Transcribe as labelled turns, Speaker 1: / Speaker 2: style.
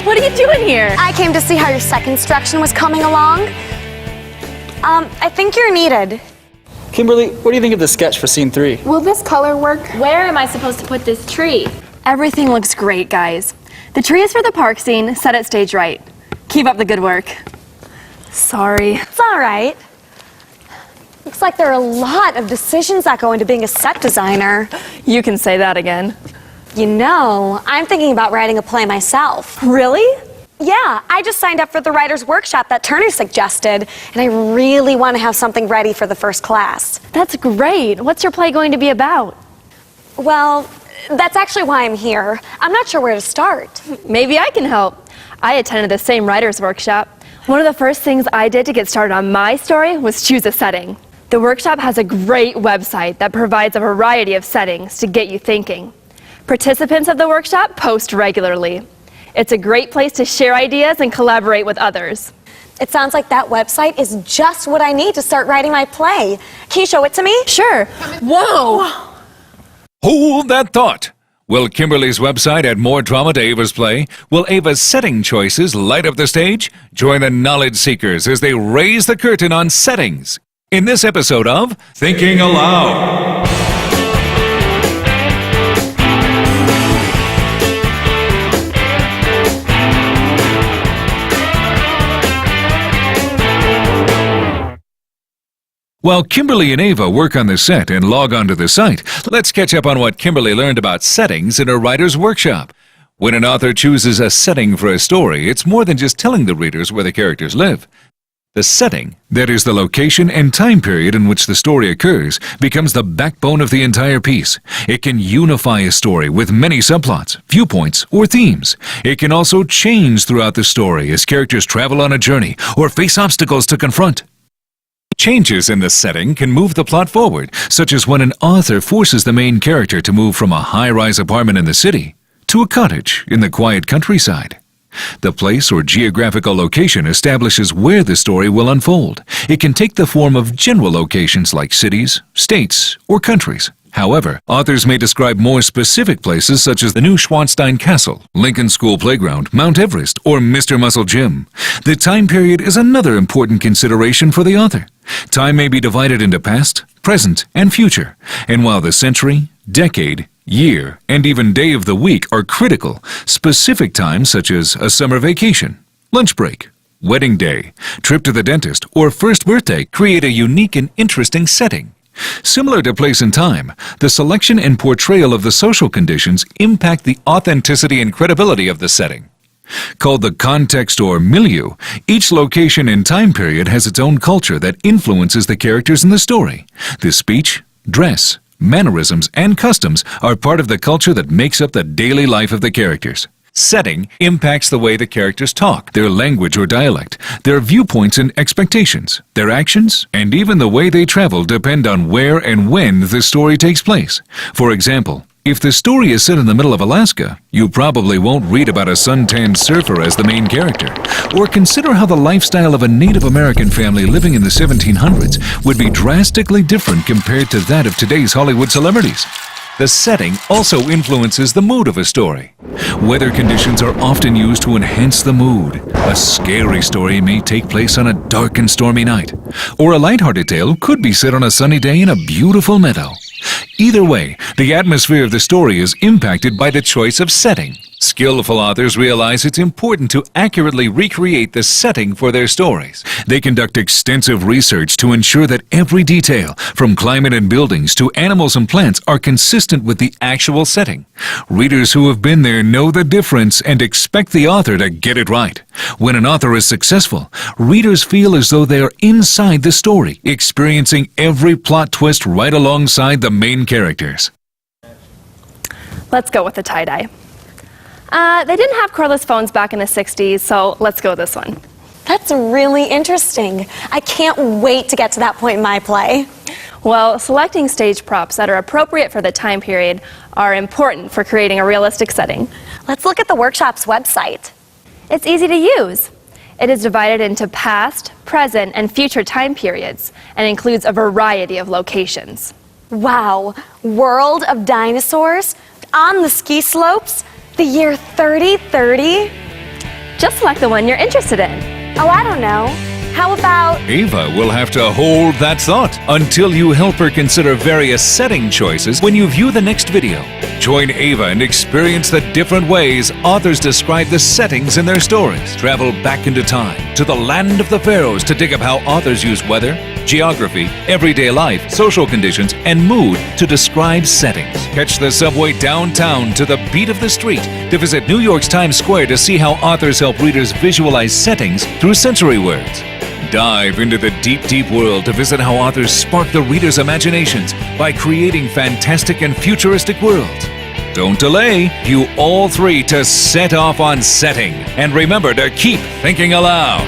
Speaker 1: what are you doing here?
Speaker 2: I came to see how your set construction was coming along. I think you're needed.
Speaker 3: Kimberly, what do you think of the sketch for scene 3?
Speaker 4: Will this color work?
Speaker 1: Where am I supposed to put this tree?
Speaker 5: Everything looks great, guys. The tree is for the park scene, set it stage right. Keep up the good work. Sorry.
Speaker 2: It's all right. Looks like there are a lot of decisions that go into being a set designer.
Speaker 5: You can say that again.
Speaker 2: You know, I'm thinking about writing a play myself.
Speaker 5: Really?
Speaker 2: Yeah, I just signed up for the writer's workshop that Turner suggested, and I really want to have something ready for the first class.
Speaker 5: That's great. What's your play going to be about?
Speaker 2: Well, that's actually why I'm here. I'm not sure where to start.
Speaker 5: Maybe I can help. I attended the same writer's workshop. One of the first things I did to get started on my story was choose a setting. The workshop has a great website that provides a variety of settings to get you thinking. Participants of the workshop post regularly. It's a great place to share ideas and collaborate with others.
Speaker 2: It sounds like that website is just what I need to start writing my play. Can you show it to me?
Speaker 5: Sure. Whoa!
Speaker 6: Hold that thought. Will Kimberly's website add more drama to Ava's play? Will Ava's setting choices light up the stage? Join the knowledge seekers as they raise the curtain on settings in this episode of Thinking Aloud. While Kimberly and Ava work on the set and log onto the site, let's catch up on what Kimberly learned about settings in her writer's workshop. When an author chooses a setting for a story, it's more than just telling the readers where the characters live. The setting, that is the location and time period in which the story occurs, becomes the backbone of the entire piece. It can unify a story with many subplots, viewpoints, or themes. It can also change throughout the story as characters travel on a journey or face obstacles to confront. Changes in the setting can move the plot forward, such as when an author forces the main character to move from a high-rise apartment in the city to a cottage in the quiet countryside. The place or geographical location establishes where the story will unfold. It can take the form of general locations like cities, states, or countries. However, authors may describe more specific places such as the New Schwanstein Castle, Lincoln School Playground, Mount Everest, or Mr. Muscle Gym. The time period is another important consideration for the author. Time may be divided into past, present, and future, and while the century, decade, year, and even day of the week are critical, specific times such as a summer vacation, lunch break, wedding day, trip to the dentist, or first birthday create a unique and interesting setting. Similar to place and time, the selection and portrayal of the social conditions impact the authenticity and credibility of the setting. Called the context or milieu, each location and time period has its own culture that influences the characters in the story. The speech, dress, mannerisms, and customs are part of the culture that makes up the daily life of the characters. Setting impacts the way the characters talk, their language or dialect, their viewpoints and expectations, their actions, and even the way they travel depend on where and when the story takes place. For example, if the story is set in the middle of Alaska, you probably won't read about a suntanned surfer as the main character. Or consider how the lifestyle of a Native American family living in the 1700s would be drastically different compared to that of today's Hollywood celebrities. The setting also influences the mood of a story. Weather conditions are often used to enhance the mood. A scary story may take place on a dark and stormy night, or a lighthearted tale could be set on a sunny day in a beautiful meadow. Either way, the atmosphere of the story is impacted by the choice of setting. Skillful authors realize it's important to accurately recreate the setting for their stories. They conduct extensive research to ensure that every detail, from climate and buildings to animals and plants, are consistent with the actual setting. Readers who have been there know the difference and expect the author to get it right. When an author is successful, readers feel as though they are inside the story, experiencing every plot twist right alongside the main characters.
Speaker 5: Let's go with the tie-dye. They didn't have cordless phones back in the 60s, so let's go with this one.
Speaker 2: That's really interesting. I can't wait to get to that point in my play.
Speaker 5: Well, selecting stage props that are appropriate for the time period are important for creating a realistic setting.
Speaker 2: Let's look at the workshop's website.
Speaker 5: It's easy to use. It is divided into past, present, and future time periods and includes a variety of locations.
Speaker 2: Wow, World of Dinosaurs, on the ski slopes, the year 3030.
Speaker 5: Just select the one you're interested in.
Speaker 2: Oh, I don't know. How about...
Speaker 6: Ava will have to hold that thought until you help her consider various setting choices when you view the next video. Join Ava and experience the different ways authors describe the settings in their stories. Travel back into time to the land of the pharaohs to dig up how authors use weather, geography, everyday life, social conditions, and mood to describe settings. Catch the subway downtown to the beat of the street to visit New York's Times Square to see how authors help readers visualize settings through sensory words. Dive into the deep, deep world to visit how authors spark the reader's imaginations by creating fantastic and futuristic worlds. Don't delay. View all three to set off on setting. And remember to keep thinking aloud.